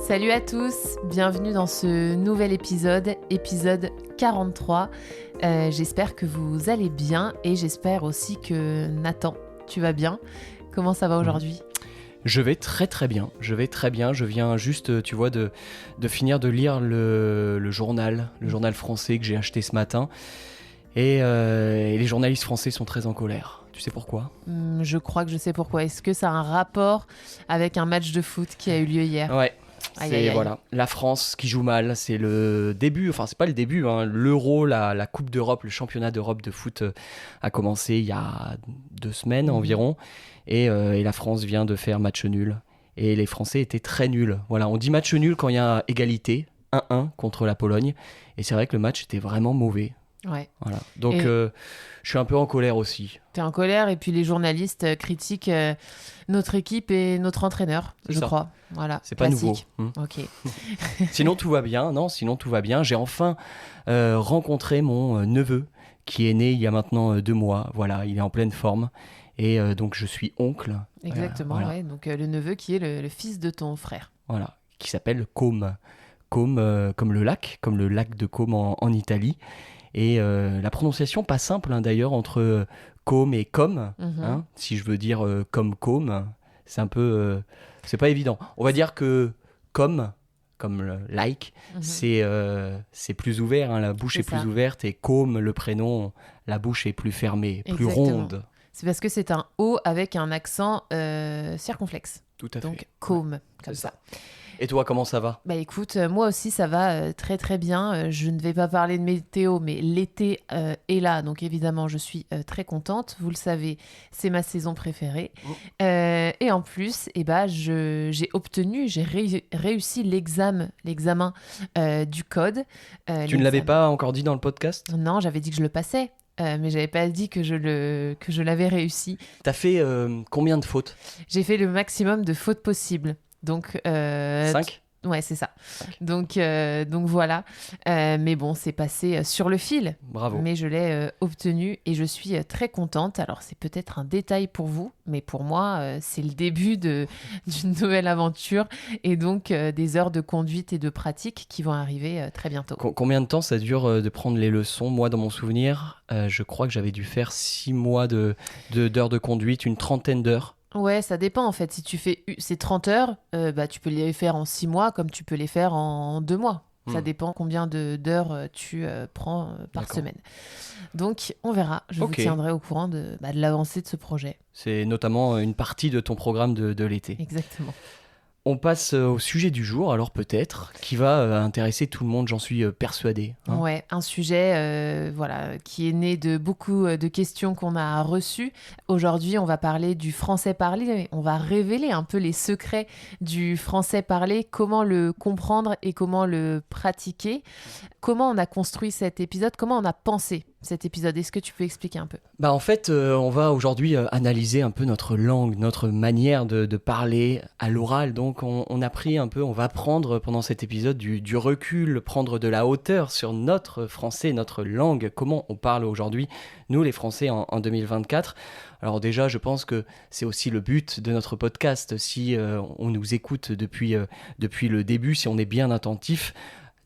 Salut à tous, bienvenue dans ce nouvel épisode 43. J'espère que vous allez bien et j'espère aussi que Nathan, tu vas bien. Comment ça va aujourd'hui ? Je vais très bien. Je viens juste, tu vois, de finir de lire le journal français que j'ai acheté ce matin. Et les journalistes français sont très en colère. Tu sais pourquoi ? Je crois que je sais pourquoi. Est-ce que ça a un rapport avec un match de foot qui a eu lieu hier ? Ouais. Voilà, la France qui joue mal, c'est le début, enfin c'est pas le début, hein, l'Euro, la Coupe d'Europe, le championnat d'Europe de foot a commencé il y a 2 semaines environ, et la France vient de faire match nul, et les Français étaient très nuls. Voilà, on dit match nul quand il y a égalité, 1-1 contre la Pologne, et c'est vrai que le match était vraiment mauvais. Ouais. Voilà. Donc je suis un peu en colère aussi. T'es en colère et puis les journalistes critiquent notre équipe et notre entraîneur, je crois. Voilà. C'est classique. pas nouveau. Ok. Sinon tout va bien. J'ai enfin rencontré mon neveu qui est né il y a maintenant 2 mois. Voilà, il est en pleine forme et donc je suis oncle. Exactement. Voilà. Ouais. Donc le neveu qui est le fils de ton frère. Voilà, qui s'appelle Côme. Côme comme le lac de Côme en Italie. Et la prononciation pas simple d'ailleurs entre Côme et Comme, si je veux dire comme Côme, c'est un peu c'est pas évident. On va dire que comme le like, c'est plus ouvert, la bouche est plus ouverte, et Côme, le prénom, la bouche est plus fermée, plus ronde. C'est parce que c'est un O avec un accent circonflexe. Tout à fait. Donc Côme, comme ça. Et toi, comment ça va ? Bah écoute, moi aussi ça va très très bien. Je ne vais pas parler de météo, mais l'été est là, donc évidemment je suis très contente. Vous le savez, c'est ma saison préférée. Et en plus, j'ai réussi l'examen du code. Tu ne l'avais pas encore dit dans le podcast ? Non, j'avais dit que je le passais. Mais j'avais pas dit que je l'avais réussi. T'as fait combien de fautes ? J'ai fait le maximum de fautes possibles. Donc 5 ? Ouais, c'est ça. Donc voilà. Mais bon, c'est passé sur le fil. Bravo. Mais je l'ai obtenu et je suis très contente. Alors, c'est peut-être un détail pour vous, mais pour moi, c'est le début d'une nouvelle aventure et donc des heures de conduite et de pratique qui vont arriver très bientôt. Combien de temps ça dure de prendre les leçons ? Moi, dans mon souvenir, je crois que j'avais dû faire 6 mois d'heures de conduite, une 30aine d'heures. Ouais, ça dépend en fait. Si tu fais ces 30 heures, tu peux les faire en 6 mois comme tu peux les faire en 2 mois. Ça dépend combien d'heures tu prends par semaine. Donc, on verra. Je vous tiendrai au courant de l'avancée de ce projet. C'est notamment une partie de ton programme de l'été. Exactement. On passe au sujet du jour, alors peut-être, qui va intéresser tout le monde, j'en suis persuadé. Ouais, un sujet qui est né de beaucoup de questions qu'on a reçues. Aujourd'hui, on va parler du français parlé. On va révéler un peu les secrets du français parlé, comment le comprendre et comment le pratiquer. Comment on a construit cet épisode, comment on a pensé cet épisode. Est-ce que tu peux expliquer un peu ? En fait, on va aujourd'hui analyser un peu notre langue, notre manière de parler à l'oral. Donc, on va prendre pendant cet épisode du recul, prendre de la hauteur sur notre français, notre langue, comment on parle aujourd'hui, nous les Français en 2024. Alors déjà, je pense que c'est aussi le but de notre podcast. Si on nous écoute depuis le début, si on est bien attentif,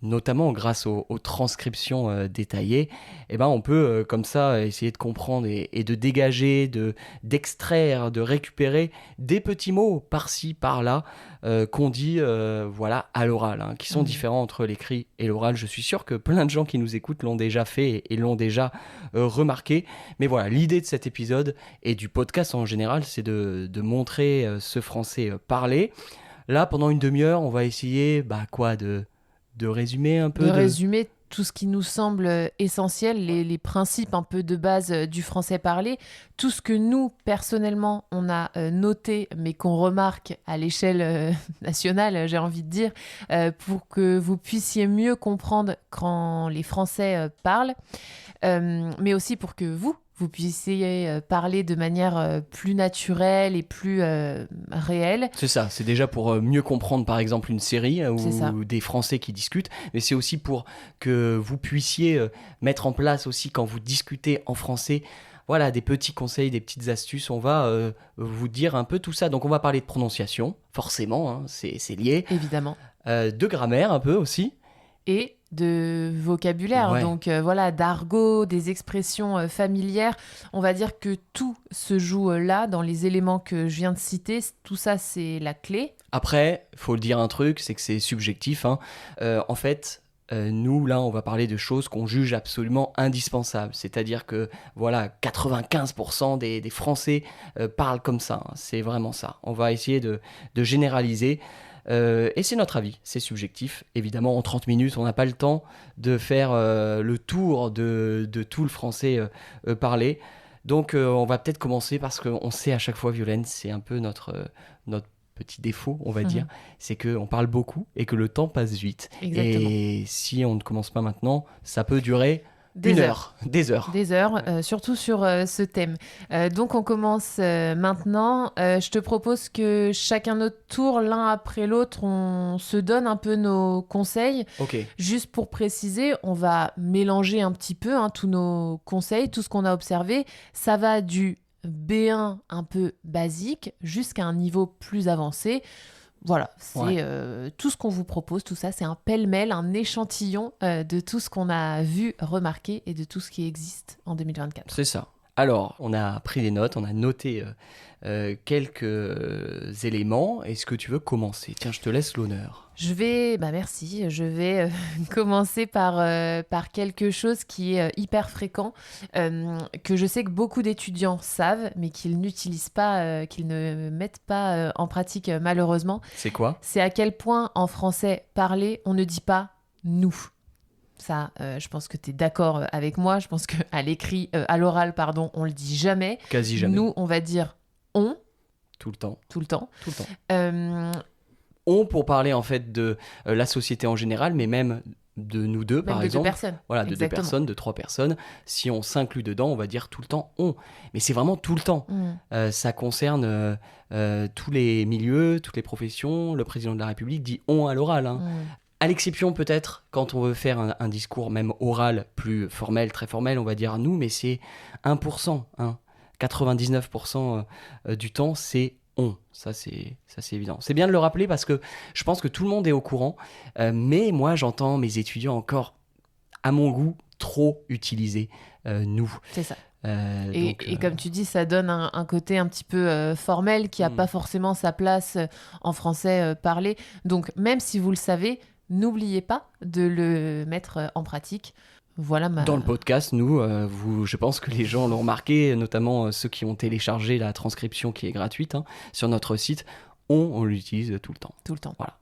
notamment grâce aux transcriptions détaillées, on peut comme ça essayer de comprendre et de dégager, d'extraire, de récupérer des petits mots par-ci, par-là qu'on dit à l'oral, qui sont différents entre l'écrit et l'oral. Je suis sûr que plein de gens qui nous écoutent l'ont déjà fait et l'ont déjà remarqué. Mais voilà, l'idée de cet épisode et du podcast en général, c'est de montrer ce français parlé. Là, pendant une demi-heure, on va essayer de résumer un peu. Résumer tout ce qui nous semble essentiel, les principes un peu de base du français parlé, tout ce que nous, personnellement, on a noté, mais qu'on remarque à l'échelle nationale, j'ai envie de dire, pour que vous puissiez mieux comprendre quand les Français parlent, mais aussi pour que vous puissiez parler de manière plus naturelle et plus réelle. C'est ça, c'est déjà pour mieux comprendre par exemple une série ou des Français qui discutent, mais c'est aussi pour que vous puissiez mettre en place aussi quand vous discutez en français, voilà, des petits conseils, des petites astuces. On va vous dire un peu tout ça. Donc on va parler de prononciation, forcément, c'est lié. Évidemment. de grammaire un peu aussi. Et de vocabulaire, Ouais. donc voilà, d'argot, des expressions familières. On va dire que tout se joue là, dans les éléments que je viens de citer. Tout ça, c'est la clé. Après, faut le dire un truc, c'est que c'est subjectif, hein. En fait, nous, là, on va parler de choses qu'on juge absolument indispensables. C'est-à-dire que, voilà, 95% des Français parlent comme ça, hein. C'est vraiment ça. On va essayer de généraliser. Et c'est notre avis, c'est subjectif. Évidemment, en 30 minutes, on n'a pas le temps de faire le tour de tout le français parlé. Donc, on va peut-être commencer parce qu'on sait à chaque fois, Violaine, c'est un peu notre petit défaut, on va dire, c'est qu'on parle beaucoup et que le temps passe vite. Exactement. Et si on ne commence pas maintenant, ça peut durer Des une heures. heure, des heures. Des heures, surtout sur ce thème. Donc on commence maintenant. Je te propose que chacun notre tour, l'un après l'autre, on se donne un peu nos conseils. Ok, Juste pour préciser, on va mélanger un petit peu tous nos conseils, tout ce qu'on a observé. Ça va du B1 un peu basique jusqu'à un niveau plus avancé. Voilà, c'est tout ce qu'on vous propose, tout ça, c'est un pêle-mêle, un échantillon de tout ce qu'on a vu, remarqué et de tout ce qui existe en 2024. c'est ça. Alors, on a pris des notes, on a noté quelques éléments. Est-ce que tu veux commencer? Tiens, je te laisse l'honneur. Merci, je vais commencer par quelque chose qui est hyper fréquent, que je sais que beaucoup d'étudiants savent, mais qu'ils n'utilisent pas, qu'ils ne mettent pas en pratique malheureusement. C'est quoi? C'est à quel point en français parlé, on ne dit pas nous. Ça, je pense que tu es d'accord avec moi. Je pense qu'à l'écrit, à l'oral, pardon, on le dit jamais. Quasi jamais. Nous, on va dire on Tout le temps. tout le temps. Tout le temps. Euh, On pour parler en fait de la société en général, mais même de nous deux, même par de deux exemple. personnes. Voilà, de deux Exactement. personnes, de trois personnes. Si on s'inclut dedans, on va dire tout le temps on. Mais c'est vraiment tout le temps. Ça concerne tous les milieux, toutes les professions. Le président de la République dit on à l'oral, hein. À l'exception peut-être quand on veut faire un discours même oral plus formel, très formel, on va dire nous, mais c'est 1%, hein. 99% du temps, c'est on. Ça, c'est évident. C'est bien de le rappeler parce que je pense que tout le monde est au courant, mais moi, j'entends mes étudiants encore, à mon goût, trop utiliser nous. C'est ça. Donc, Et comme tu dis, ça donne un côté un petit peu formel qui n'a pas forcément sa place en français parlé. Donc, même si vous le savez, n'oubliez pas de le mettre en pratique. Voilà Dans le podcast, nous, je pense que les gens l'ont remarqué, notamment ceux qui ont téléchargé la transcription qui est gratuite, hein, sur notre site. On l'utilise tout le temps. Tout le temps. Voilà.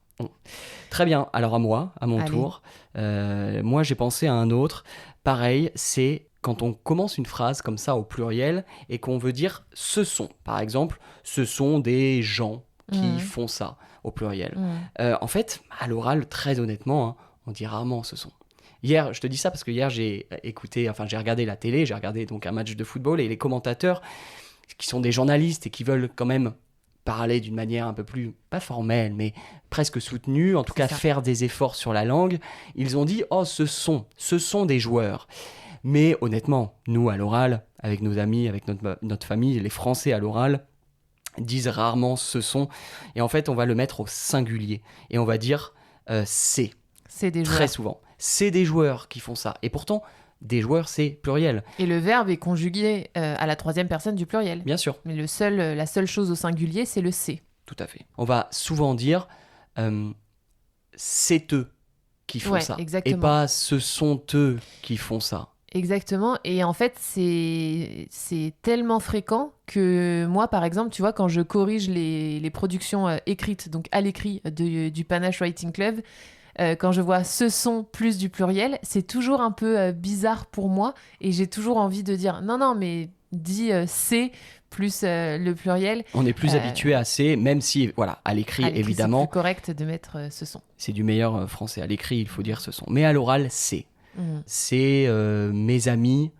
Très bien. Alors à moi, à mon Allez. tour. Moi, j'ai pensé à un autre. Pareil, c'est quand on commence une phrase comme ça au pluriel et qu'on veut dire ce sont. Par exemple, ce sont des gens qui font ça au pluriel. En fait, à l'oral, très honnêtement, hein, on dit rarement ce sont. Hier, je te dis ça parce que hier, j'ai regardé la télé, j'ai regardé donc un match de football et les commentateurs, qui sont des journalistes et qui veulent quand même parler d'une manière un peu plus, pas formelle, mais presque soutenue, en tout cas ça. faire des efforts sur la langue, ils ont dit « Oh, ce sont des joueurs ». Mais honnêtement, nous, à l'oral, avec nos amis, avec notre famille, les Français à l'oral, disent rarement « ce sont ». Et en fait, on va le mettre au singulier. Et on va dire « c'est ». C'est des Très joueurs. souvent. C'est des joueurs qui font ça. Et pourtant, des joueurs, c'est pluriel. Et le verbe est conjugué à la troisième personne du pluriel. Bien sûr. Mais la seule chose au singulier, c'est le c'est. Tout à fait. On va souvent dire c'est eux qui font ça. Exactement. Et pas ce sont eux qui font ça. Exactement. Et en fait, c'est tellement fréquent que moi, par exemple, tu vois, quand je corrige les productions écrites, donc à l'écrit du Panache Writing Club, quand je vois ce sont plus du pluriel, c'est toujours un peu bizarre pour moi. Et j'ai toujours envie de dire non, mais dis c'est plus le pluriel. On est plus habitué à c'est, même si, voilà, à l'écrit, évidemment. C'est plus correct de mettre ce sont. C'est du meilleur français. À l'écrit, il faut dire ce sont. Mais à l'oral, c'est. C'est mes amis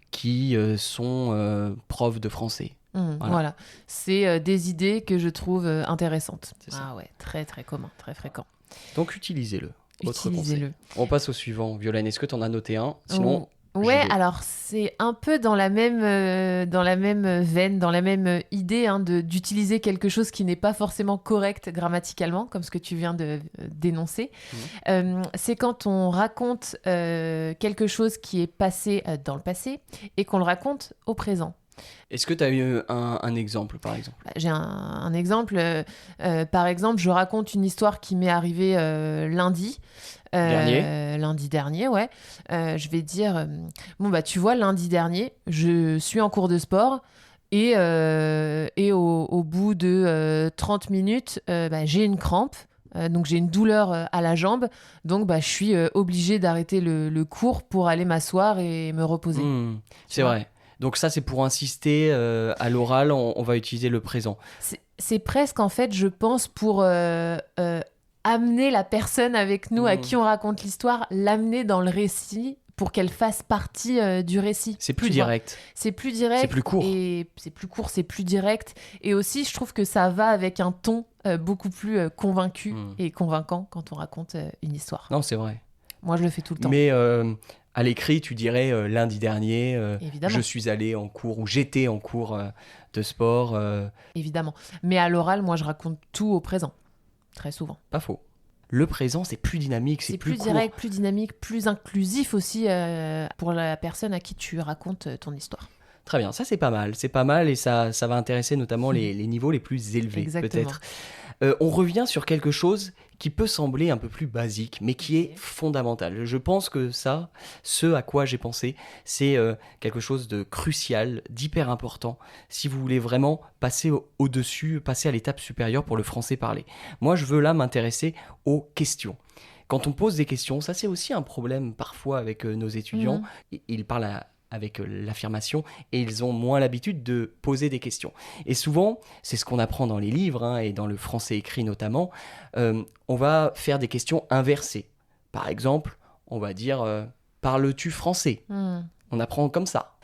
qui sont profs de français. Voilà. C'est des idées que je trouve intéressantes. C'est ça. Ah ouais, très très commun, très fréquent. Donc utilisez-le. Autre Utilisez-le. conseil. On passe au suivant. Violaine, est-ce que tu en as noté un? Sinon, j'y Ouais, vais. alors c'est un peu dans la même veine, dans la même idée d'utiliser quelque chose qui n'est pas forcément correct grammaticalement, comme ce que tu viens de dénoncer. Mhm. C'est quand on raconte quelque chose qui est passé dans le passé et qu'on le raconte au présent. Est-ce que tu as eu un exemple, par exemple? Bah, j'ai un exemple. Par exemple, je raconte une histoire qui m'est arrivée lundi. Dernier? Lundi dernier, ouais. Je vais dire, bon, bah, tu vois, lundi dernier, je suis en cours de sport et au bout de 30 minutes, bah, j'ai une crampe. Donc j'ai une douleur à la jambe, donc bah, je suis obligée d'arrêter le cours pour aller m'asseoir et me reposer. Hmm, Tu c'est vois. vrai. Donc ça, c'est pour insister à l'oral, on va utiliser le présent. C'est presque, en fait, je pense, pour amener la personne avec nous à Hmm. qui on raconte l'histoire, l'amener dans le récit pour qu'elle fasse partie du récit. C'est plus Tu vois. direct, C'est plus c'est direct plus court. et c'est plus court, c'est plus direct. Et aussi, je trouve que ça va avec un ton beaucoup plus convaincu Hmm. et convaincant quand on raconte une histoire. Non, c'est vrai. Moi, je le fais tout le temps, Mais à l'écrit, tu dirais lundi dernier, je évidemment. suis allé en cours ou j'étais en cours de sport. Évidemment. Mais à l'oral, moi, je raconte tout au présent, très souvent. Pas faux. Le présent, c'est plus dynamique, c'est C'est plus plus court. direct, plus dynamique, plus inclusif aussi pour la personne à qui tu racontes ton histoire. Très bien, ça c'est pas mal et ça va intéresser notamment les niveaux les plus élevés Exactement. peut-être. On revient sur quelque chose qui peut sembler un peu plus basique, mais qui est Ok. fondamental. Je pense que ça, ce à quoi j'ai pensé, c'est quelque chose de crucial, d'hyper important, si vous voulez vraiment passer au-dessus, passer à l'étape supérieure pour le français parlé. Moi, je veux là m'intéresser aux questions. Quand on pose des questions, ça c'est aussi un problème parfois avec nos étudiants. Mhm. Ils parlent avec l'affirmation et ils ont moins l'habitude de poser des questions. Et souvent, c'est ce qu'on apprend dans les livres hein, et dans le français écrit notamment, on va faire des questions inversées. Par exemple, on va dire parles-tu français? Mhm. On apprend comme ça.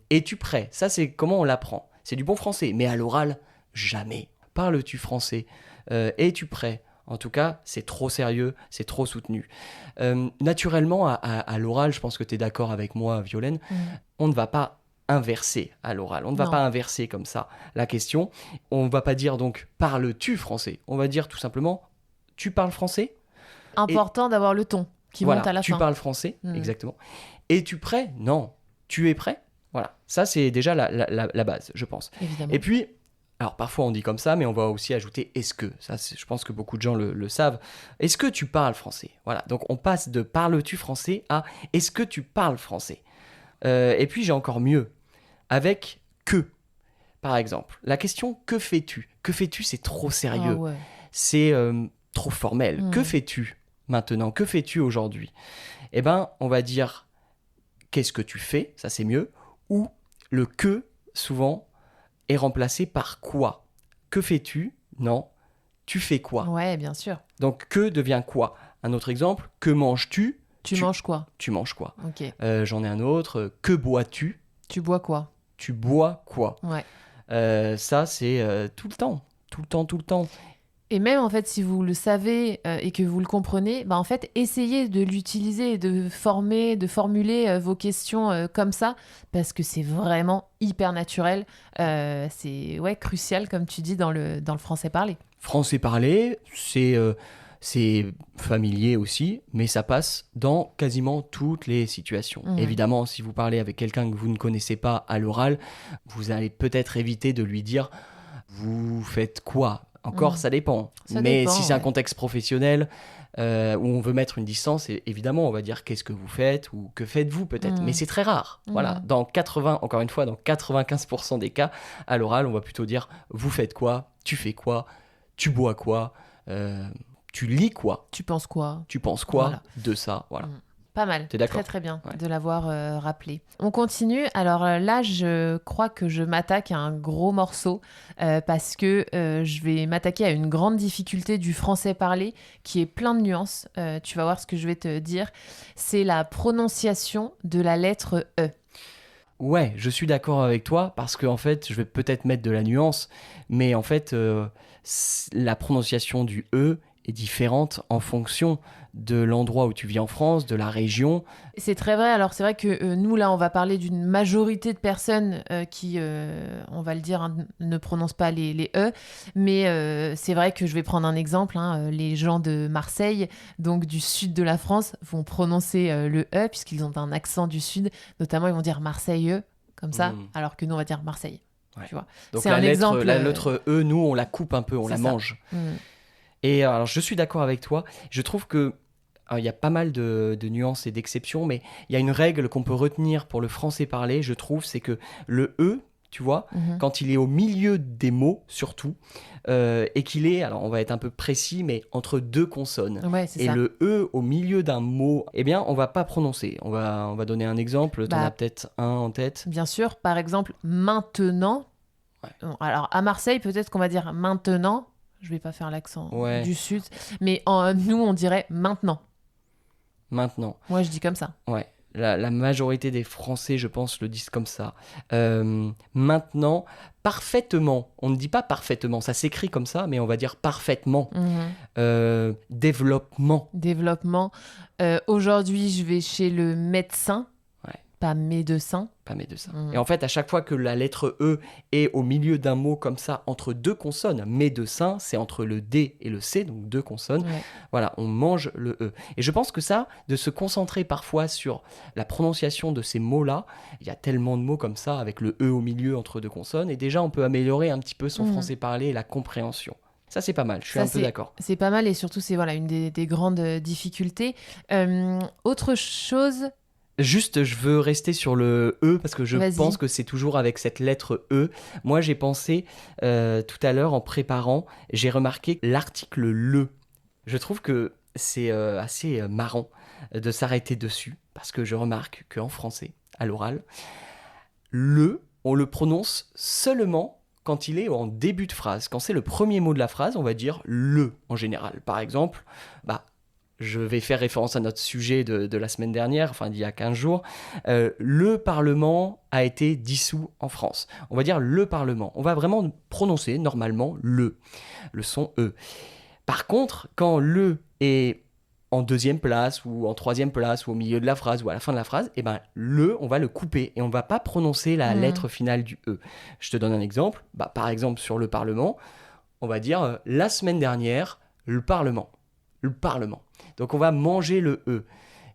Es-tu prêt? Ça, c'est comment on l'apprend. C'est du bon français, mais à l'oral, jamais. Parles-tu français? Es-tu prêt? En tout cas, c'est trop sérieux, c'est trop soutenu. Naturellement, à l'oral, je pense que tu es d'accord avec moi, Violaine, Mhm. on ne va pas inverser à l'oral. On ne va Non. pas inverser comme ça la question. On ne va pas dire donc parles-tu français? On va dire tout simplement tu parles français? Important d'avoir le ton qui monte à Voilà, la tu fin. parles français, Mhm. exactement. Es-tu prêt? Non. Tu es prêt? Voilà, ça c'est déjà la base, je pense. Évidemment. Et puis, alors parfois on dit comme ça, mais on va aussi ajouter est-ce que. Ça, je pense que beaucoup de gens le savent. Est-ce que tu parles français? Voilà, donc on passe de parles-tu français à est-ce que tu parles français? Et puis j'ai encore mieux, avec que. Par exemple, la question que fais-tu? Que fais-tu, c'est trop Ah sérieux. ouais. C'est trop formel. Hmm. Que fais-tu maintenant? Que fais-tu aujourd'hui? Eh ben, on va dire qu'est-ce que tu fais, ça c'est mieux, ou le que, souvent, est remplacé par quoi. Que fais-tu? Non. Tu fais quoi? Ouais, bien sûr. Donc que devient quoi? Un autre exemple, que manges-tu? Tu manges quoi? Tu manges quoi? Ok. J'en ai un autre, que bois-tu? Tu bois quoi? Tu bois quoi? Ouais. Ça c'est tout le temps. Tout le temps, tout le temps. Et même, en fait, si vous le savez et que vous le comprenez, bah, en fait, essayez de l'utiliser et de formuler vos questions comme ça, parce que c'est vraiment hyper naturel. C'est ouais, crucial, comme tu dis, dans le français parlé. Français parlé, c'est familier aussi, mais ça passe dans quasiment toutes les situations. Mhm. Évidemment, si vous parlez avec quelqu'un que vous ne connaissez pas à l'oral, vous allez peut-être éviter de lui dire « vous faites quoi ?» Encore, Mhm. ça dépend. Ça Mais dépend, si c'est un ouais. contexte professionnel où on veut mettre une distance, évidemment, on va dire « qu'est-ce que vous faites ?» ou « que faites-vous peut-être ?» Mhm. Mais c'est très rare. Mhm. Voilà. Encore une fois, dans 95% des cas, à l'oral, on va plutôt dire « vous faites quoi ? Tu fais quoi ? Tu bois quoi ? Tu lis quoi ? Tu penses quoi? Tu penses quoi Voilà. de ça ?» Voilà. Mm. Pas mal. T'es d'accord? Très très bien Ouais. de l'avoir rappelé. On continue. Alors là, je crois que je m'attaque à un gros morceau parce que je vais m'attaquer à une grande difficulté du français parlé qui est plein de nuances. Tu vas voir ce que je vais te dire. C'est la prononciation de la lettre E. Ouais, je suis d'accord avec toi parce que en fait, je vais peut-être mettre de la nuance, mais en fait, la prononciation du E est différente en fonction de l'endroit où tu vis en France, de la région. C'est très vrai. Alors, c'est vrai que nous, là, on va parler d'une majorité de personnes qui, on va le dire, hein, ne prononcent pas les E. Mais c'est vrai que je vais prendre un exemple. Hein, les gens de Marseille, donc du sud de la France, vont prononcer le E puisqu'ils ont un accent du sud. Notamment, ils vont dire Marseille, comme ça, alors que nous, on va dire Marseille. Ouais. Tu vois. Donc, c'est un exemple. La lettre E, nous, on la coupe un peu, on la mange. Et alors, je suis d'accord avec toi. Je trouve que il y a pas mal de nuances et d'exceptions, mais il y a une règle qu'on peut retenir pour le français parlé, je trouve, c'est que le E, tu vois, quand il est au milieu des mots, surtout, et qu'il est, alors on va être un peu précis, mais entre deux consonnes. Ouais, c'est et ça. le E au milieu d'un mot, eh bien, on va pas prononcer. On va donner un exemple. T'en as peut-être un en tête. Bien sûr, par exemple, maintenant. Ouais. Alors, à Marseille, peut-être qu'on va dire maintenant. Je vais pas faire l'accent du sud, mais nous, on dirait maintenant. Maintenant. Moi, je dis comme ça. Ouais. La majorité des Français, je pense, le disent comme ça. Maintenant, parfaitement. On ne dit pas parfaitement, ça s'écrit comme ça, mais on va dire parfaitement. Développement. Développement. Aujourd'hui, je vais chez le médecin. Pas médecin. Pas médecin. Et en fait, à chaque fois que la lettre E est au milieu d'un mot comme ça, entre deux consonnes, médecin, c'est entre le D et le C, donc deux consonnes. Voilà, on mange le E. Et je pense que ça, de se concentrer parfois sur la prononciation de ces mots-là, il y a tellement de mots comme ça, avec le E au milieu entre deux consonnes, et déjà, on peut améliorer un petit peu son français parlé et la compréhension. Ça, c'est pas mal, je suis un peu d'accord. C'est pas mal, et surtout, c'est une des grandes difficultés. Autre chose... Juste, je veux rester sur le E parce que je pense que c'est toujours avec cette lettre E. Moi, j'ai pensé tout à l'heure en préparant, j'ai remarqué l'article le. Je trouve que c'est assez marrant de s'arrêter dessus parce que je remarque qu'en français, à l'oral, le, on le prononce seulement quand il est en début de phrase. Quand c'est le premier mot de la phrase, on va dire le en général. Par exemple, je vais faire référence à notre sujet de la semaine dernière, enfin d'il y a 15 jours. Le Parlement a été dissous en France. On va dire le Parlement. On va vraiment prononcer normalement le son E. Par contre, quand le est en deuxième place ou en troisième place ou au milieu de la phrase ou à la fin de la phrase, eh ben, le, on va le couper et on va pas prononcer la lettre finale du E. Je te donne un exemple. Par exemple, sur le Parlement, on va dire la semaine dernière, le Parlement. Le Parlement. Donc on va manger le E.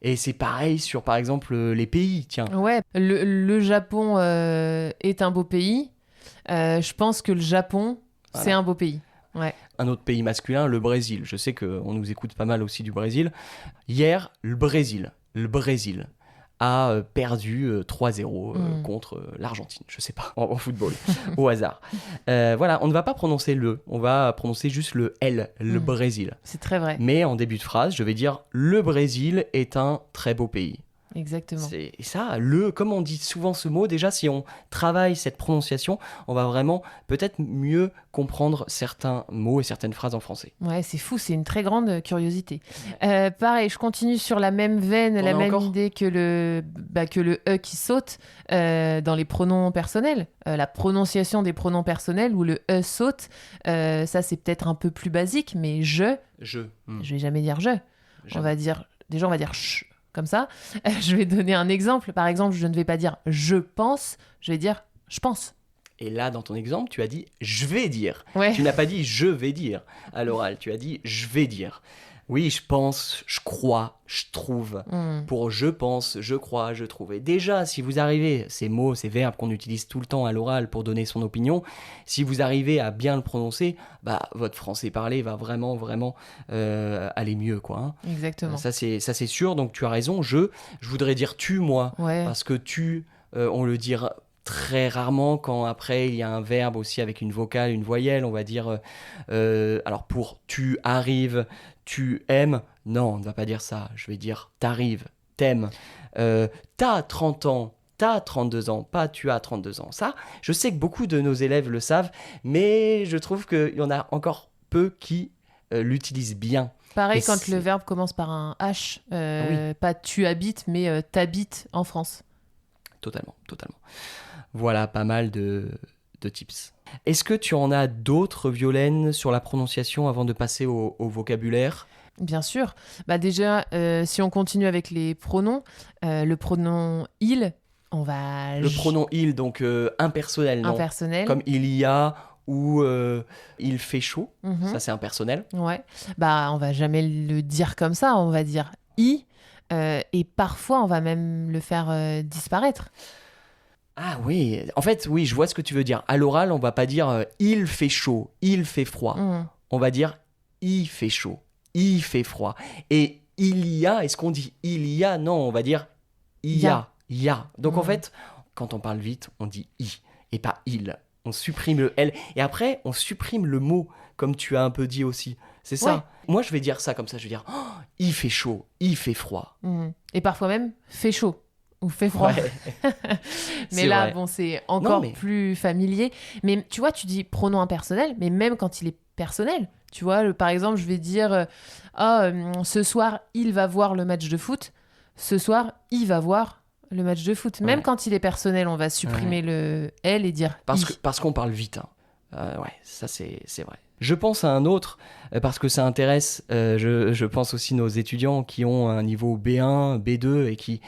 Et c'est pareil sur, par exemple, les pays, tiens. Ouais, le Japon est un beau pays. Je pense que le Japon, c'est un beau pays. Ouais. Un autre pays masculin, le Brésil. Je sais qu'on nous écoute pas mal aussi du Brésil. Hier, le Brésil a perdu 3-0 contre l'Argentine, je sais pas, en football, au hasard. Voilà, on ne va pas prononcer le, on va prononcer juste le L, le Brésil. C'est très vrai. Mais en début de phrase, je vais dire le Brésil est un très beau pays. Exactement. Et ça, comme on dit souvent ce mot, déjà, si on travaille cette prononciation, on va vraiment peut-être mieux comprendre certains mots et certaines phrases en français. Ouais, c'est fou, c'est une très grande curiosité. Pareil, je continue sur la même veine, la même idée que le E qui saute dans les pronoms personnels. La prononciation des pronoms personnels où le E saute, ça c'est peut-être un peu plus basique, mais je vais jamais dire je. On va dire ch. Comme ça, je vais donner un exemple. Par exemple, je ne vais pas dire « je pense », je vais dire « je pense ». Et là, dans ton exemple, tu as dit « je vais dire ». Ouais. Tu n'as pas dit « je vais dire » à l'oral. Tu as dit « je vais dire ». Oui, je pense, je crois, je trouve. Pour je pense, je crois, je trouve. Et déjà, si vous arrivez, ces mots, ces verbes qu'on utilise tout le temps à l'oral pour donner son opinion, si vous arrivez à bien le prononcer, votre français parlé va vraiment, vraiment aller mieux, quoi. Hein. Exactement. Ça, c'est sûr. Donc, tu as raison. Je voudrais dire tu, moi. Ouais. Parce que tu, on le dit très rarement quand après il y a un verbe aussi avec une vocale, une voyelle, on va dire alors pour tu arrives, tu aimes, non, on ne va pas dire ça, je vais dire t'arrives, t'aimes, t'as 30 ans, t'as 32 ans, pas tu as 32 ans. Ça, je sais que beaucoup de nos élèves le savent, mais je trouve qu'il y en a encore peu qui l'utilisent bien. Pareil quand le verbe commence par un H, pas tu habites, mais t'habites en France. Totalement. Voilà, pas mal de tips. Est-ce que tu en as d'autres, Violaine, sur la prononciation avant de passer au vocabulaire ? Bien sûr. Bah déjà, si on continue avec les pronoms, le pronom il, on va... Le pronom il, donc impersonnel, non? Impersonnel. Comme il y a ou il fait chaud, Mhm. ça c'est impersonnel. Ouais. Bah, on va jamais le dire comme ça, on va dire i, et parfois on va même le faire disparaître. Ah oui, en fait, oui, je vois ce que tu veux dire. À l'oral, on va pas dire il fait chaud, il fait froid. Mhm. On va dire il fait chaud, il fait froid. Et il y a, est-ce qu'on dit il y a? Non, on va dire il y a, il y a. Donc en fait, quand on parle vite, on dit i et pas il. On supprime le L. Et après, on supprime le mot, comme tu as un peu dit aussi. C'est ça. Ouais. Moi, je vais dire ça comme ça. Je vais dire oh, il fait chaud, il fait froid. Mhm. Et parfois même fait chaud ou fait froid. Ouais. Mais C'est là, vrai. bon, c'est encore Non, mais- plus familier. Mais tu vois, tu dis pronom impersonnel, mais même quand il est personnel. Tu vois, par exemple, je vais dire ce soir, il va voir le match de foot. Ce soir, il va voir le match de foot. Même Ouais. quand il est personnel, on va supprimer le elle et dire i. Parce qu'on parle vite. Hein. Ouais, ça c'est vrai. Je pense à un autre, parce que ça intéresse, je pense aussi nos étudiants qui ont un niveau B1, B2 et qui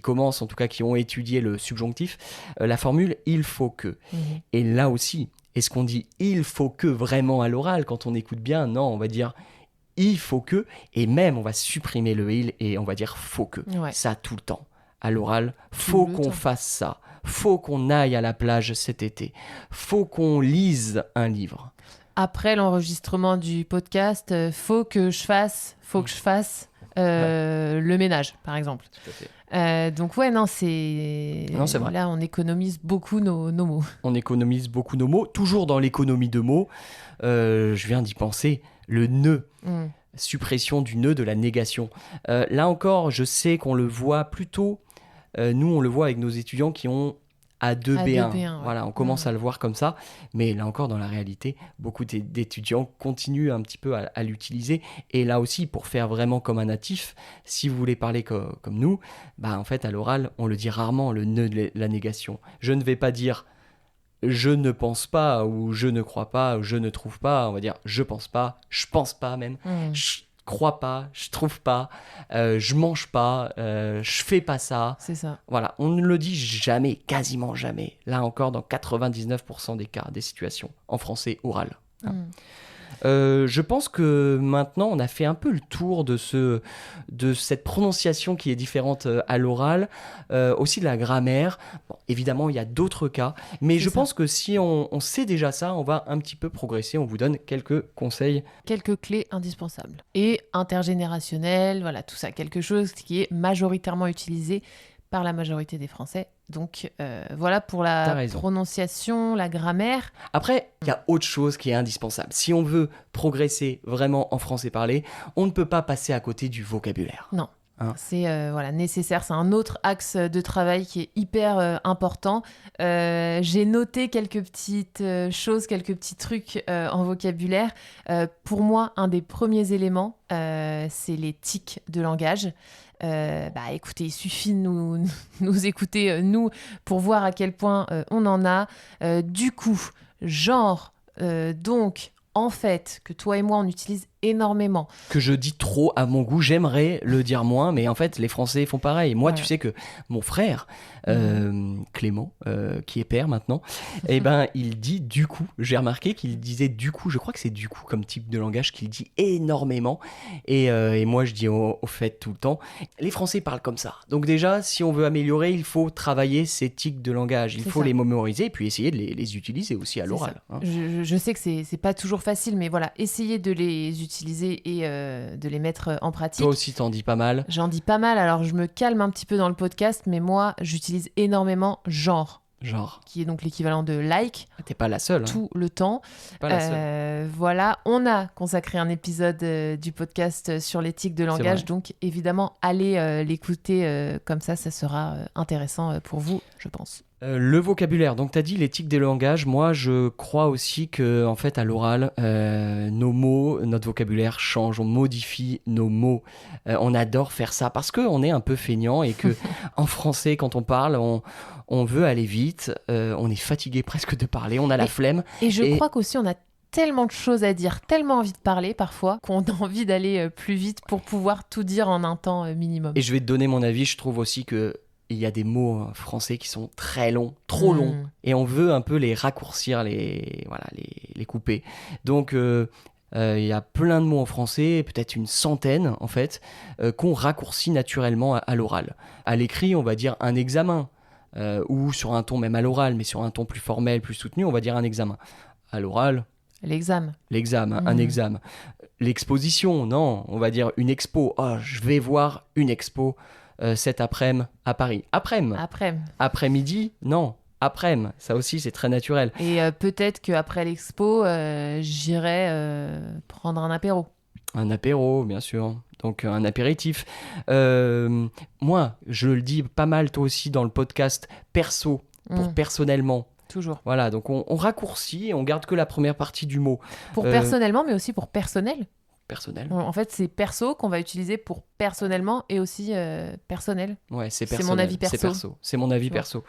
commencent, en tout cas qui ont étudié le subjonctif, la formule « il faut que Mhm. ». Et là aussi, est-ce qu'on dit « il faut que » vraiment à l'oral quand on écoute bien? Non, on va dire « il faut que » et même on va supprimer le « il » et on va dire « faut que ». Ouais. Ça tout le temps. À l'oral, faut le qu'on temps. fasse ça. Faut qu'on aille à la plage cet été. Faut qu'on lise un livre. Après l'enregistrement du podcast, faut que je fasse le ménage, par exemple. Tout à fait. Donc ouais, non, c'est vrai. là, on économise beaucoup nos mots. On économise beaucoup nos mots. Toujours dans l'économie de mots, je viens d'y penser, le nœud. Mm. Suppression du nœud de la négation. Là encore, je sais qu'on le voit plutôt, nous on le voit avec nos étudiants qui ont A2, A2, B1. B1, ouais. Voilà, on commence à le voir comme ça, mais là encore dans la réalité, beaucoup d'étudiants continuent un petit peu à l'utiliser, et là aussi pour faire vraiment comme un natif, si vous voulez parler comme nous, bah en fait à l'oral, on le dit rarement, le nœud de la négation. Je ne vais pas dire je ne pense pas, ou je ne crois pas, ou je ne trouve pas, on va dire je pense pas même, Mm. je crois pas, je trouve pas, je mange pas, je fais pas ça. C'est ça. Voilà, on ne le dit jamais, quasiment jamais. Là encore, dans 99% des cas, des situations, en français oral. Mm. Je pense que maintenant, on a fait un peu le tour de cette prononciation qui est différente à l'oral, aussi de la grammaire. Bon, évidemment, il y a d'autres cas, mais je pense que si on sait déjà ça, on va un petit peu progresser. On vous donne quelques conseils. Quelques clés indispensables. Et intergénérationnel, voilà, tout ça. Quelque chose qui est majoritairement utilisé par la majorité des Français. Donc voilà pour T'as la raison. prononciation, la grammaire. Après, il y a autre chose qui est indispensable. Si on veut progresser vraiment en français parlé, on ne peut pas passer à côté du vocabulaire. Non. Hein. C'est nécessaire, c'est un autre axe de travail qui est hyper important. J'ai noté quelques petites choses, quelques petits trucs en vocabulaire. Pour moi, un des premiers éléments, c'est les tics de langage. Écoutez, il suffit de nous écouter, nous, pour voir à quel point on en a. Du coup, genre, donc, en fait, que toi et moi, on utilise énormément. Que je dis trop à mon goût, j'aimerais le dire moins, mais en fait, les Français font pareil. Moi, tu sais que mon frère, Clément, qui est père maintenant, eh ben, il dit du coup. J'ai remarqué qu'il disait du coup. Je crois que c'est du coup comme type de langage qu'il dit énormément. Et moi, je dis au fait tout le temps. Les Français parlent comme ça. Donc déjà, si on veut améliorer, il faut travailler ces tics de langage. Il faut les mémoriser et puis essayer de les utiliser aussi à l'oral. Hein. Je sais que c'est pas toujours facile, mais voilà, essayez de les utiliser et de les mettre en pratique. Toi aussi, t'en dis pas mal. J'en dis pas mal, alors je me calme un petit peu dans le podcast, mais moi, j'utilise énormément genre. Qui est donc l'équivalent de like. T'es pas la seule. Tout le temps. Pas la seule. Voilà, on a consacré un épisode du podcast sur l'éthique de langage, donc évidemment, allez l'écouter comme ça sera intéressant pour vous, je pense. Le vocabulaire, donc tu as dit l'éthique des langages. Moi, je crois aussi que, en fait, à l'oral, nos mots, notre vocabulaire change, on modifie nos mots. On adore faire ça parce qu'on est un peu feignant et que en français, quand on parle, on veut aller vite, on est fatigué presque de parler, on a la flemme. Et je crois qu'aussi, on a tellement de choses à dire, tellement envie de parler parfois, qu'on a envie d'aller plus vite pour pouvoir tout dire en un temps minimum. Et je vais te donner mon avis, je trouve aussi que il y a des mots français qui sont très longs, trop longs, et on veut un peu les raccourcir, les couper. Donc, il y a plein de mots en français, peut-être une centaine en fait, qu'on raccourcit naturellement à l'oral. À l'écrit, on va dire un examen, ou sur un ton même à l'oral, mais sur un ton plus formel, plus soutenu, on va dire un examen. À l'oral, l'examen, un examen. L'exposition, non, on va dire une expo. Oh, je vais voir une expo cet après-midi à Paris. Après-midi, non. Après-midi, ça aussi c'est très naturel. Et peut-être qu'après l'expo, j'irai prendre un apéro. Un apéro, bien sûr. Donc un apéritif. Moi, je le dis pas mal, toi aussi, dans le podcast perso, pour personnellement. Toujours. Voilà, donc on raccourcit et on garde que la première partie du mot. Pour personnellement, mais aussi pour personnel. Personnel. En fait, c'est perso qu'on va utiliser pour personnellement et aussi personnel. Ouais, c'est personnel. C'est mon avis perso. C'est mon avis perso.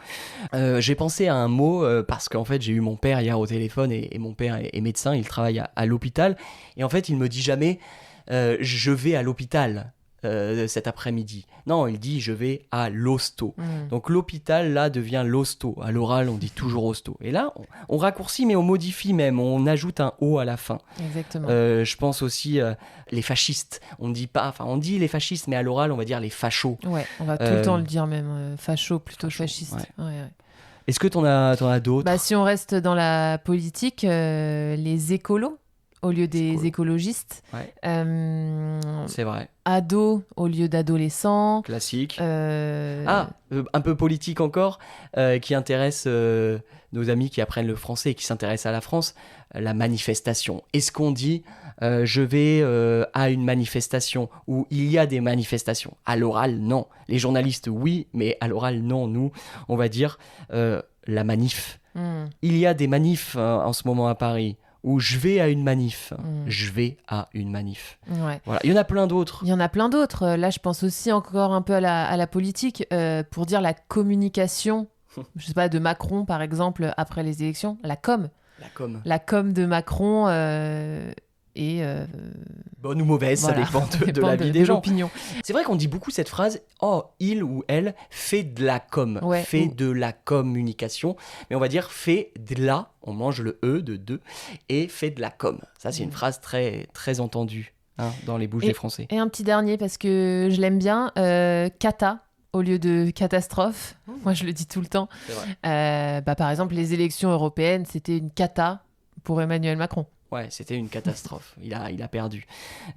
J'ai pensé à un mot parce qu'en fait, j'ai eu mon père hier au téléphone et mon père est médecin, il travaille à l'hôpital. Et en fait, il me dit jamais je vais à l'hôpital cet après-midi. Non, il dit je vais à l'hosto. Donc l'hôpital là devient l'hosto. À l'oral, on dit toujours hosto. Et là, on raccourcit mais on modifie même, on ajoute un O à la fin. Exactement. Je pense aussi les fascistes. On dit les fascistes, mais à l'oral, on va dire les fachos. Ouais, on va tout le temps le dire même. Facho plutôt fasciste. Ouais. Est-ce que t'en as d'autres ? Si on reste dans la politique, les écolos au lieu des écologistes. Ouais. C'est vrai. Ados au lieu d'adolescents. Classique. Un peu politique encore, qui intéresse nos amis qui apprennent le français et qui s'intéressent à la France, la manifestation. Est-ce qu'on dit je vais à une manifestation ou il y a des manifestations ? À l'oral, non. Les journalistes, oui, mais à l'oral, non. Nous, on va dire la manif. Il y a des manifs en ce moment à Paris. Ou je vais à une manif. Je vais à une manif. Ouais. Voilà. Il y en a plein d'autres. Là, je pense aussi encore un peu à la politique. Pour dire la communication, je sais pas, de Macron, par exemple, après les élections. La com. La com de Macron bonne ou mauvaise, voilà, ça dépend de l'avis des gens. L'opinion. C'est vrai qu'on dit beaucoup cette phrase « Oh, il ou elle fait de la com », de la communication, mais on va dire « fait de la », on mange le E de « de » et « fait de la com ». Ça, c'est une phrase très, très entendue dans les bouches des Français. Et un petit dernier, parce que je l'aime bien, cata au lieu de catastrophe. Moi, je le dis tout le temps. C'est vrai. Par exemple, les élections européennes, c'était une cata pour Emmanuel Macron. Ouais, c'était une catastrophe. Il a perdu.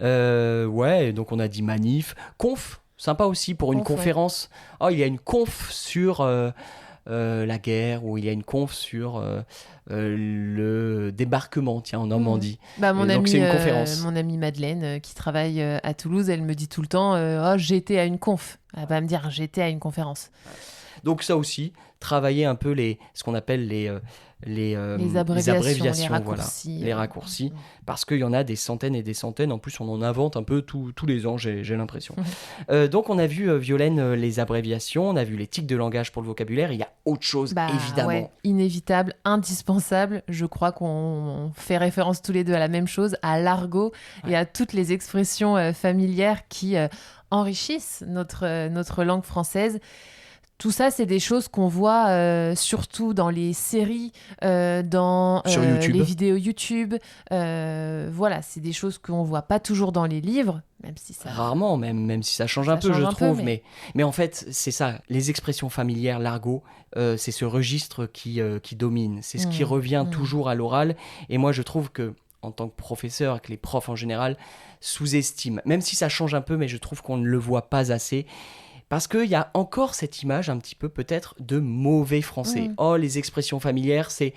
Donc on a dit manif. Conf, sympa aussi pour une conférence. Ouais. Oh, il y a une conf sur la guerre, ou il y a une conf sur le débarquement, tiens, en Normandie. Donc c'est une conférence. Mon amie Madeleine, qui travaille à Toulouse, elle me dit tout le temps j'étais à une conf. Elle va me dire j'étais à une conférence. Donc ça aussi, travailler un peu ce qu'on appelle les abréviations, les raccourcis, parce qu'il y en a des centaines et des centaines. En plus, on en invente un peu tous les ans, j'ai l'impression. Donc, on a vu, Violaine, les abréviations, on a vu les tics de langage pour le vocabulaire. Il y a autre chose, évidemment. Ouais, inévitable, indispensable. Je crois qu'on fait référence tous les deux à la même chose, à l'argot et à toutes les expressions familières qui enrichissent notre langue française. Tout ça, c'est des choses qu'on voit surtout dans les séries, dans les vidéos YouTube. C'est des choses qu'on ne voit pas toujours dans les livres, même si ça... Rarement, même si ça change un peu, je trouve. Mais en fait, c'est ça, les expressions familières, l'argot, c'est ce registre qui domine. C'est ce qui revient toujours à l'oral. Et moi, je trouve que, en tant que professeur, que les profs en général sous-estiment, même si ça change un peu, mais je trouve qu'on ne le voit pas assez. Parce qu'il y a encore cette image un petit peu peut-être de mauvais français. Oh, les expressions familières, c'est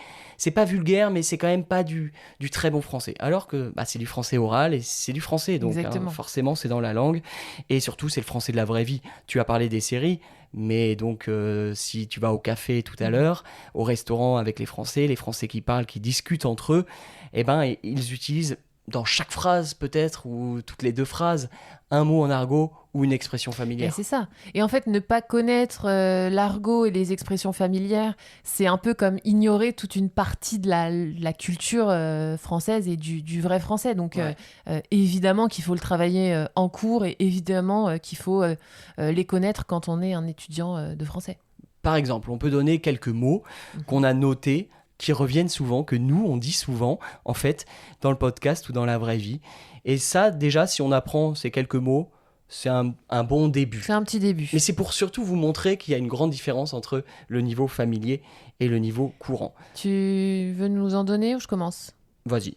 pas vulgaire, mais c'est quand même pas du très bon français. Alors que c'est du français oral et c'est du français. Donc forcément, c'est dans la langue. Et surtout, c'est le français de la vraie vie. Tu as parlé des séries, mais donc si tu vas au café tout à l'heure, au restaurant avec les Français qui parlent, qui discutent entre eux, ils utilisent dans chaque phrase peut-être, ou toutes les 2 phrases, un mot en argot ou une expression Et familière. c'est ça. Et en fait, ne pas connaître l'argot et les expressions familières, c'est un peu comme ignorer toute une partie de la culture française et du vrai français. Donc, Ouais. évidemment qu'il faut le travailler en cours et évidemment qu'il faut les connaître quand on est un étudiant de français. Par exemple, on peut donner quelques mots qu'on a notés, qui reviennent souvent, que nous, on dit souvent, en fait, dans le podcast ou dans la vraie vie. Et ça, déjà, si on apprend ces quelques mots, c'est un bon début. C'est un petit début. Mais c'est pour surtout vous montrer qu'il y a une grande différence entre le niveau familier et le niveau courant. Tu veux nous en donner ou je commence ? Vas-y.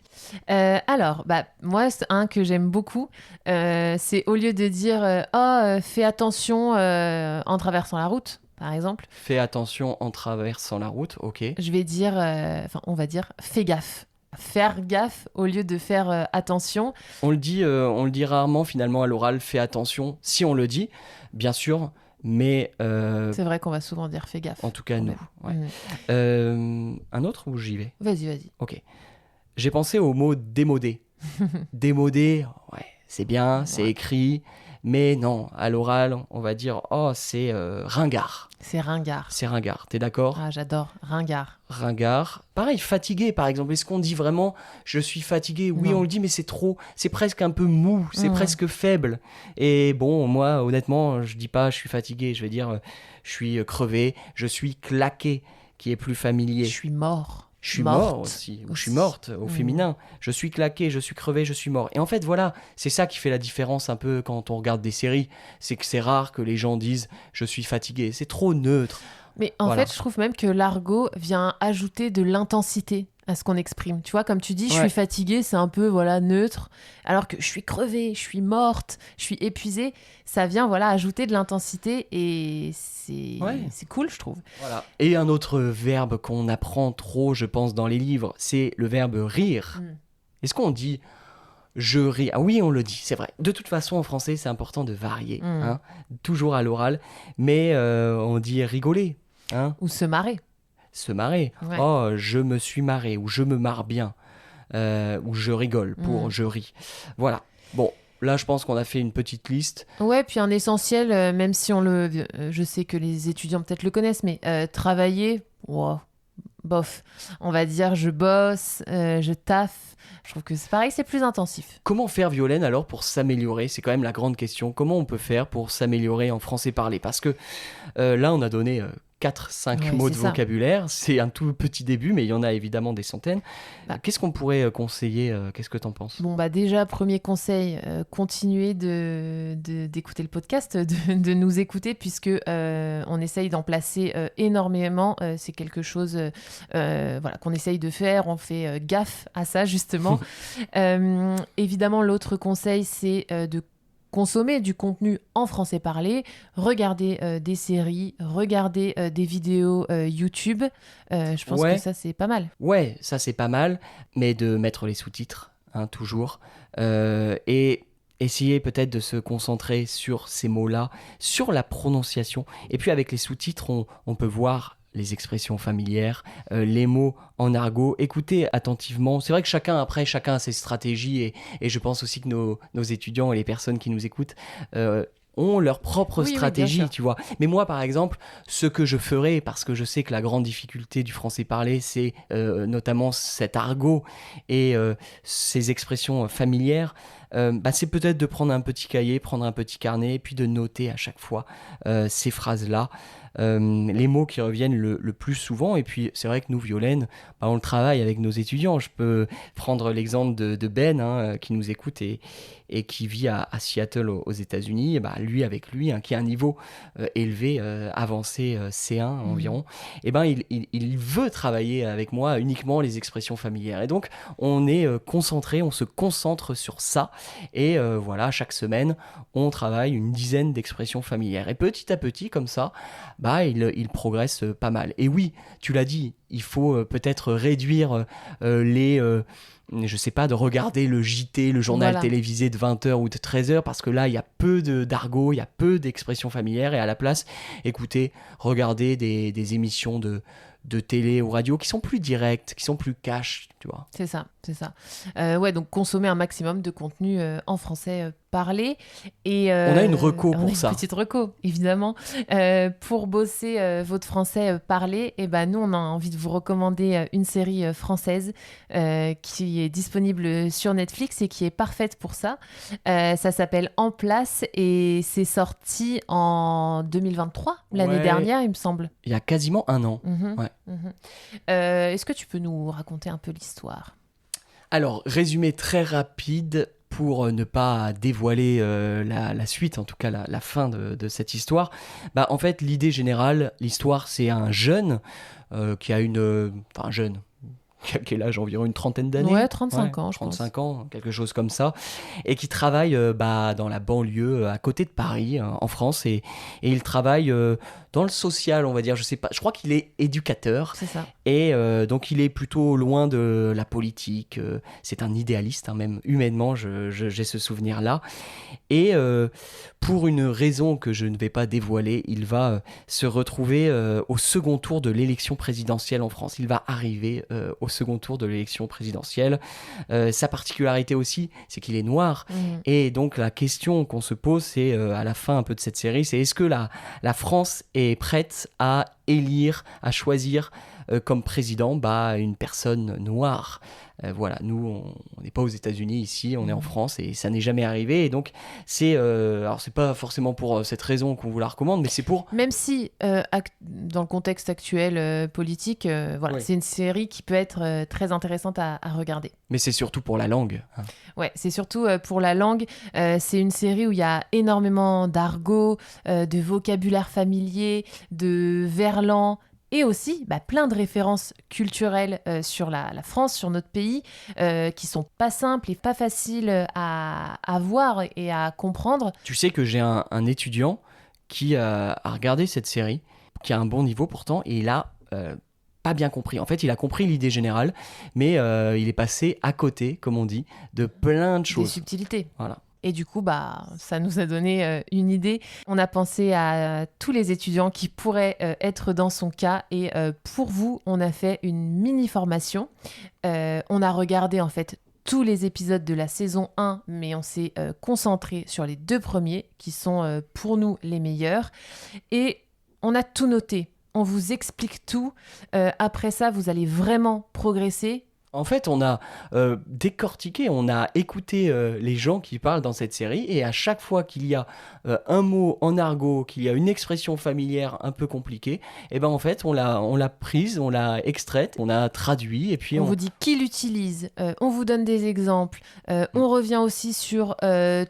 Alors, moi, c'est un que j'aime beaucoup. C'est au lieu de dire fais attention en traversant la route, par exemple, Fais attention en traversant la route, ok. je vais dire, on va dire fais gaffe. Faire gaffe au lieu de faire attention. On le dit rarement finalement à l'oral, fais attention, si on le dit, bien sûr, mais C'est vrai qu'on va souvent dire fais gaffe. en tout cas quand nous. même. Ouais. Un autre ou j'y vais? Vas-y. Ok. J'ai pensé au mot démodé. Démodé, ouais, c'est bien, c'est Ouais. écrit, mais non, à l'oral, on va dire, oh, c'est ringard. C'est ringard. C'est ringard, t'es d'accord? Ah, j'adore. Ringard. Ringard. Pareil, fatigué, par exemple. Est-ce qu'on dit vraiment, je suis fatigué? Oui, Non. on le dit, mais c'est trop, c'est presque un peu mou, c'est Mhm. presque faible. Et bon, moi, honnêtement, je dis pas, je suis fatigué, je vais dire, je suis crevé, je suis claqué, qui est plus familier. Je suis mort. Je suis Morte mort aussi, ou je suis morte au Mhm. féminin. Je suis claqué, je suis crevé, je suis mort. Et en fait, voilà, c'est ça qui fait la différence un peu quand on regarde des séries. C'est que c'est rare que les gens disent je suis fatigué. C'est trop neutre. Mais en Voilà. fait, je trouve même que l'argot vient ajouter de l'intensité à ce qu'on exprime. Tu vois, comme tu dis, je Ouais. suis fatiguée, c'est un peu voilà neutre, alors que je suis crevée, je suis morte, je suis épuisée, ça vient voilà ajouter de l'intensité et Ouais. c'est cool, je trouve. Voilà. Et un autre verbe qu'on apprend trop, je pense, dans les livres, c'est le verbe rire. Mm. Est-ce qu'on dit je ris? Ah oui, on le dit, c'est vrai. De toute façon, en français, c'est important de varier, Mm. hein, toujours à l'oral. Mais on dit rigoler, hein, Ou se marrer. se marrer. Ouais. Oh, je me suis marré, ou je me marre bien, ou je rigole pour Mm. je ris. Voilà. Bon, là, je pense qu'on a fait une petite liste. Ouais, puis un essentiel, même si je sais que les étudiants peut-être le connaissent, mais travailler, wow, bof. On va dire je bosse, je taffe. Je trouve que c'est pareil, c'est plus intensif. Comment faire, Violaine, alors, pour s'améliorer? C'est quand même la grande question. Comment on peut faire pour s'améliorer en français parlé? Parce que là, on a donné 4-5 Ouais, mots c'est de ça. vocabulaire. C'est un tout petit début, mais il y en a évidemment des centaines. Bah. Qu'est-ce qu'on pourrait conseiller? Qu'est-ce que t'en penses? Bon, déjà, premier conseil, continuez d'écouter le podcast, de nous écouter, puisque on essaye d'en placer énormément. C'est quelque chose voilà, qu'on essaye de faire. On fait gaffe à ça, justement. Évidemment, l'autre conseil, c'est de consommer du contenu en français parlé, regarder des séries, regarder des vidéos YouTube. Je pense Ouais. que ça, c'est pas mal. Ouais, ça c'est pas mal, mais de mettre les sous-titres, hein, toujours. Et essayer peut-être de se concentrer sur ces mots-là, sur la prononciation. Et puis avec les sous-titres, on peut voir les expressions familières, les mots en argot. Écoutez attentivement. C'est vrai que chacun a ses stratégies et je pense aussi que nos étudiants et les personnes qui nous écoutent ont leur propre Oui, oui, bien stratégie, sûr. tu vois. Mais moi, par exemple, ce que je ferais, parce que je sais que la grande difficulté du français parlé, c'est notamment cet argot et ces expressions familières, c'est peut-être de prendre un petit cahier, prendre un petit carnet, et puis de noter à chaque fois ces phrases-là. Les mots qui reviennent le plus souvent. Et puis, c'est vrai que nous, Violaine, on le travaille avec nos étudiants. Je peux prendre l'exemple de Ben, hein, qui nous écoute et qui vit à Seattle, aux États-Unis. Et lui, avec lui, hein, qui a un niveau élevé, avancé C1 environ, il veut travailler avec moi uniquement les expressions familières. Et donc, on est concentré, on se concentre sur ça. Et voilà, chaque semaine, on travaille une dizaine d'expressions familières. Et petit à petit, comme ça, il progresse pas mal. Et oui, tu l'as dit, il faut peut-être réduire je sais pas, de regarder le JT, le journal Voilà. télévisé de 20h ou de 13h, parce que là, il y a peu d'argot, il y a peu d'expressions familières, et à la place, écoutez, regardez des émissions de télé ou radio qui sont plus directes, qui sont plus cash, tu vois. C'est ça. C'est ça. Ouais, donc consommer un maximum de contenu en français parlé. Et, On a une reco on a pour une ça. petite reco, évidemment. Pour bosser votre français parlé, et ben, nous, on a envie de vous recommander une série française qui est disponible sur Netflix et qui est parfaite pour ça. Ça s'appelle En place et c'est sorti en 2023, l'année Ouais. dernière, il me semble. Il y a quasiment un an. Mhm, Ouais. mhm. Est-ce que tu peux nous raconter un peu l'histoire ? Alors, résumé très rapide pour ne pas dévoiler la suite, en tout cas la fin de cette histoire. Bah, en fait, l'idée générale, l'histoire, c'est un jeune qui a enfin, jeune, qui a quel âge, environ une trentaine d'années. Ouais, 35 ans, je pense. 35 ans, quelque chose comme ça, et qui travaille dans la banlieue à côté de Paris, en France, et il travaille dans le social, on va dire, je sais pas, je crois qu'il est éducateur, C'est ça. et donc il est plutôt loin de la politique, c'est un idéaliste, hein, même humainement, j'ai ce souvenir-là, et pour une raison que je ne vais pas dévoiler, il va se retrouver au second tour de l'élection présidentielle en France. Il va arriver au second tour de l'élection présidentielle. Sa particularité aussi, c'est qu'il est noir. Mhm. Et donc la question qu'on se pose, c'est à la fin un peu de cette série, c'est est-ce que la France est prête à élire, à choisir comme président une personne noire. Voilà, nous, on n'est pas aux États-Unis ici, on est en France et ça n'est jamais arrivé. Et donc, alors, c'est pas forcément pour cette raison qu'on vous la recommande, mais c'est pour. Même si, dans le contexte actuel politique, voilà, Oui. c'est une série qui peut être très intéressante à regarder. Mais c'est surtout pour la langue. Hein. Ouais, c'est surtout pour la langue. C'est une série où il y a énormément d'argot, de vocabulaire familier, de verlan. Et aussi plein de références culturelles sur la France, sur notre pays, qui sont pas simples et pas faciles à voir et à comprendre. Tu sais que j'ai un étudiant qui a regardé cette série, qui a un bon niveau pourtant, et il a pas bien compris. En fait, il a compris l'idée générale, mais il est passé à côté, comme on dit, de plein de Des choses. subtilités. Voilà. Et du coup, ça nous a donné une idée. On a pensé à tous les étudiants qui pourraient être dans son cas. Et pour vous, on a fait une mini-formation. On a regardé en fait tous les épisodes de la saison 1, mais on s'est concentré sur les 2 premiers, qui sont pour nous les meilleurs. Et on a tout noté. On vous explique tout. Après ça, vous allez vraiment progresser. En fait, on a décortiqué, on a écouté les gens qui parlent dans cette série, et à chaque fois qu'il y a un mot en argot, qu'il y a une expression familière un peu compliquée, et ben en fait, on l'a prise, on l'a extraite, on a traduit, et puis On vous dit qui l'utilise, on vous donne des exemples, on revient aussi sur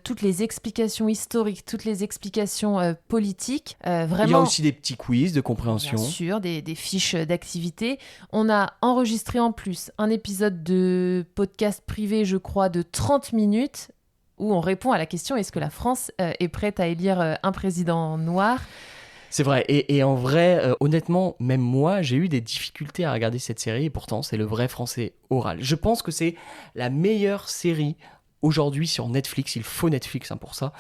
toutes les explications historiques, toutes les explications politiques. Vraiment, il y a aussi des petits quiz de compréhension. bien sûr, des fiches d'activité. On a enregistré en plus un épisode de podcast privé, je crois, de 30 minutes où on répond à la question est-ce que la France est prête à élire un président noir ? C'est vrai, et en vrai, honnêtement, même moi, j'ai eu des difficultés à regarder cette série, et pourtant, c'est le vrai français oral. Je pense que c'est la meilleure série aujourd'hui sur Netflix, il faut Netflix pour ça,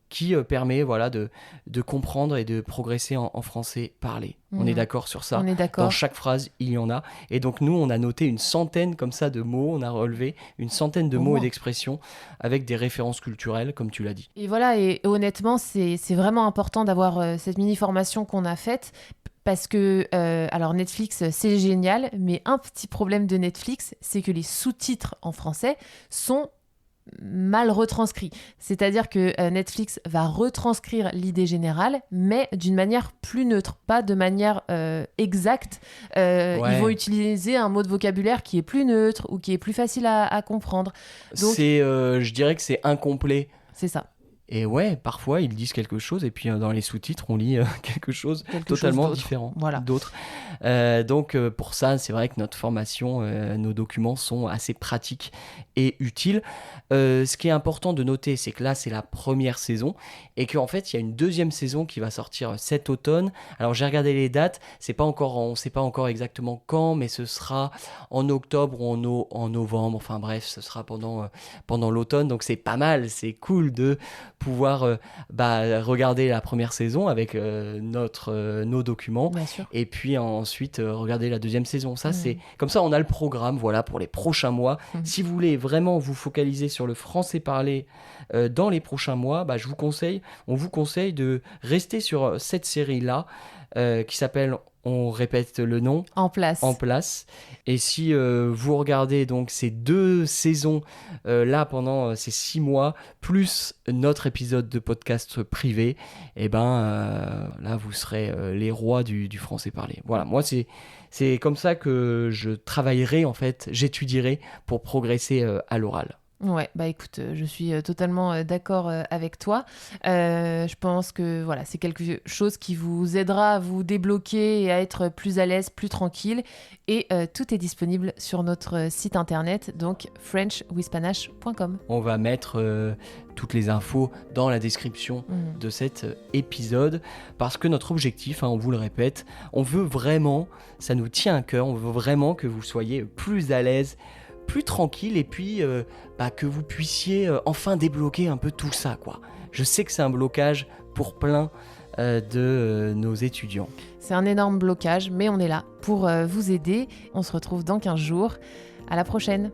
qui permet de comprendre et de progresser en français parlé. On est d'accord sur ça. On est d'accord. Dans chaque phrase, il y en a. Et donc nous, on a noté une centaine comme ça de mots, on a relevé une centaine de Au mots moins. et d'expressions avec des références culturelles, comme tu l'as dit. Et voilà, et honnêtement, c'est vraiment important d'avoir cette mini-formation qu'on a faite. Parce que, alors Netflix, c'est génial, mais un petit problème de Netflix, c'est que les sous-titres en français sont mal retranscrits. C'est-à-dire que Netflix va retranscrire l'idée générale, mais d'une manière plus neutre, pas de manière exacte. Ouais. Ils vont utiliser un mot de vocabulaire qui est plus neutre ou qui est plus facile à comprendre. Donc- Je dirais que c'est incomplet. C'est ça. Et ouais, parfois ils disent quelque chose et puis dans les sous-titres on lit quelque chose totalement d'autre. différent Voilà. d'autre. Donc pour ça, c'est vrai que notre formation, nos documents sont assez pratiques et utiles. Ce qui est important de noter, c'est que là c'est la première saison et qu'en fait il y a une deuxième saison qui va sortir cet automne. Alors j'ai regardé les dates, on ne sait pas encore exactement quand, mais ce sera en octobre ou en novembre. Enfin bref, ce sera pendant l'automne. Donc c'est pas mal, c'est cool de pouvoir regarder la première saison avec nos documents. Bien sûr. Et puis ensuite regarder la deuxième saison. Ça, c'est comme ça, on a le programme, voilà, pour les prochains mois. Si vous voulez vraiment vous focaliser sur le français parlé dans les prochains mois, on vous conseille de rester sur cette série-là qui s'appelle, on répète le nom, En place. Et si vous regardez donc ces 2 saisons là pendant ces 6 mois, plus notre épisode de podcast privé, là vous serez les rois du français parlé. Voilà, moi c'est comme ça que je travaillerai en fait, j'étudierai pour progresser à l'oral. Ouais, écoute, je suis totalement d'accord avec toi. Je pense que voilà, c'est quelque chose qui vous aidera à vous débloquer et à être plus à l'aise, plus tranquille. Et tout est disponible sur notre site internet, donc frenchwithpanache.com. On va mettre toutes les infos dans la description de cet épisode, parce que notre objectif, on vous le répète, on veut vraiment, ça nous tient à cœur, on veut vraiment que vous soyez plus à l'aise, plus tranquille, et puis que vous puissiez enfin débloquer un peu tout ça, quoi. Je sais que c'est un blocage pour plein de nos étudiants. C'est un énorme blocage, mais on est là pour vous aider. On se retrouve dans 15 jours. À la prochaine.